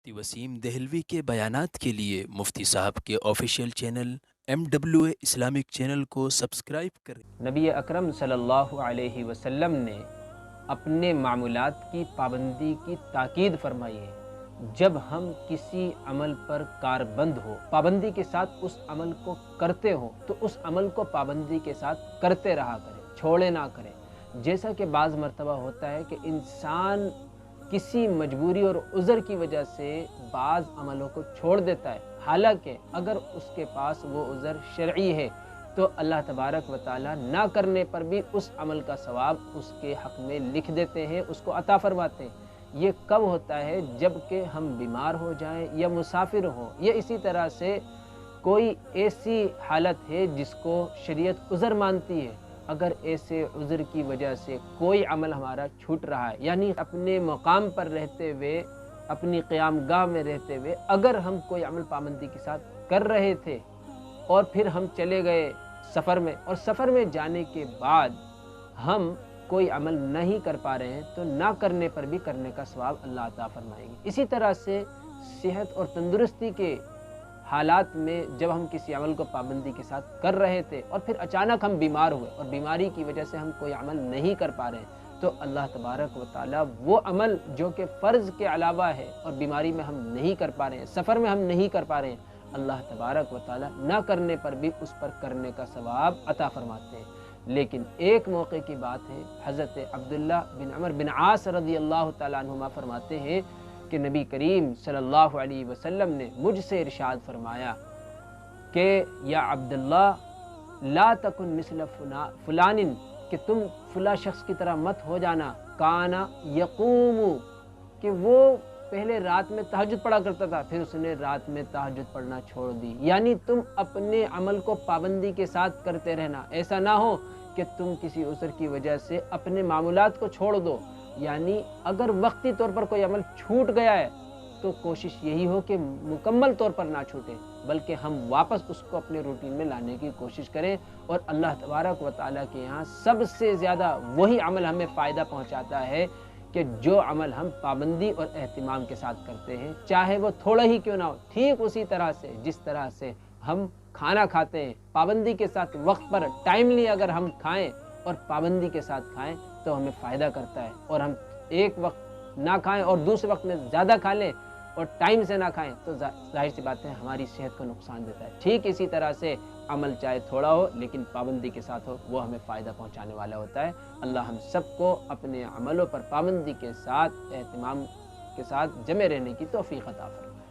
مفتی وسیم دہلوی کے بیانات کے لیے مفتی صاحب کے official channel MWA Islamic channel کو سبسکرائب کریں۔ نبی اکرم صلی اللہ علیہ وسلم نے اپنے معمولات کی پابندی کی تاکید فرمائی ہے۔ جب ہم کسی عمل پر کاربند ہو، پابندی کے ساتھ اس عمل کو کرتے ہو تو اس عمل کو پابندی کے ساتھ کرتے رہا کریں، چھوڑے نہ کریں۔ جیسا کہ بعض مرتبہ ہوتا ہے کہ انسان کسی مجبوری اور عذر کی وجہ سے بعض عملوں کو چھوڑ دیتا ہے، حالانکہ اگر اس کے پاس وہ عذر شرعی ہے تو اللہ تبارک و تعالیٰ نہ کرنے پر بھی اس عمل کا ثواب اس کے حق میں لکھ دیتے ہیں، اس کو عطا فرماتے ہیں۔ یہ کب ہوتا ہے؟ جب کہ ہم بیمار ہو جائیں یا مسافر ہوں یا اسی طرح سے کوئی ایسی حالت ہے جس کو شریعت عذر مانتی ہے۔ اگر ایسے عذر کی وجہ سے کوئی عمل ہمارا چھوٹ رہا ہے، یعنی اپنے مقام پر رہتے ہوئے، اپنی قیام گاہ میں رہتے ہوئے اگر ہم کوئی عمل پابندی کے ساتھ کر رہے تھے اور پھر ہم چلے گئے سفر میں، اور سفر میں جانے کے بعد ہم کوئی عمل نہیں کر پا رہے ہیں تو نہ کرنے پر بھی کرنے کا ثواب اللہ عطا فرمائیں گے۔ اسی طرح سے صحت اور تندرستی کے حالات میں جب ہم کسی عمل کو پابندی کے ساتھ کر رہے تھے اور پھر اچانک ہم بیمار ہوئے اور بیماری کی وجہ سے ہم کوئی عمل نہیں کر پا رہے ہیں تو اللہ تبارک و تعالیٰ وہ عمل جو کہ فرض کے علاوہ ہے اور بیماری میں ہم نہیں کر پا رہے ہیں، سفر میں ہم نہیں کر پا رہے ہیں، اللہ تبارک و تعالیٰ نہ کرنے پر بھی اس پر کرنے کا ثواب عطا فرماتے ہیں۔ لیکن ایک موقع کی بات ہے، حضرت عبداللہ بن عمر بن عاص رضی اللہ تعالیٰ عنہما فرماتے ہیں کہ نبی کریم صلی اللہ علیہ وسلم نے مجھ سے ارشاد فرمایا کہ یا عبداللہ لا تکن مثل فلان، کہ تم فلاں شخص کی طرح مت ہو جانا، کانا یقوم، کہ وہ پہلے رات میں تہجد پڑھا کرتا تھا پھر اس نے رات میں تہجد پڑھنا چھوڑ دی۔ یعنی تم اپنے عمل کو پابندی کے ساتھ کرتے رہنا، ایسا نہ ہو کہ تم کسی عذر کی وجہ سے اپنے معمولات کو چھوڑ دو۔ یعنی اگر وقتی طور پر کوئی عمل چھوٹ گیا ہے تو کوشش یہی ہو کہ مکمل طور پر نہ چھوٹے، بلکہ ہم واپس اس کو اپنے روٹین میں لانے کی کوشش کریں، اور اللہ تبارک و تعالیٰ کے یہاں سب سے زیادہ وہی عمل ہمیں فائدہ پہنچاتا ہے کہ جو عمل ہم پابندی اور اہتمام کے ساتھ کرتے ہیں، چاہے وہ تھوڑا ہی کیوں نہ ہو۔ ٹھیک اسی طرح سے جس طرح سے ہم کھانا کھاتے ہیں پابندی کے ساتھ، وقت پر ٹائملی اگر ہم کھائیں اور پابندی کے ساتھ کھائیں تو ہمیں فائدہ کرتا ہے، اور ہم ایک وقت نہ کھائیں اور دوسرے وقت میں زیادہ کھا لیں اور ٹائم سے نہ کھائیں تو ظاہر سی بات ہے ہماری صحت کو نقصان دیتا ہے۔ ٹھیک اسی طرح سے عمل چاہے تھوڑا ہو لیکن پابندی کے ساتھ ہو، وہ ہمیں فائدہ پہنچانے والا ہوتا ہے۔ اللہ ہم سب کو اپنے عملوں پر پابندی کے ساتھ، اہتمام کے ساتھ جمے رہنے کی توفیق عطا فرمائے۔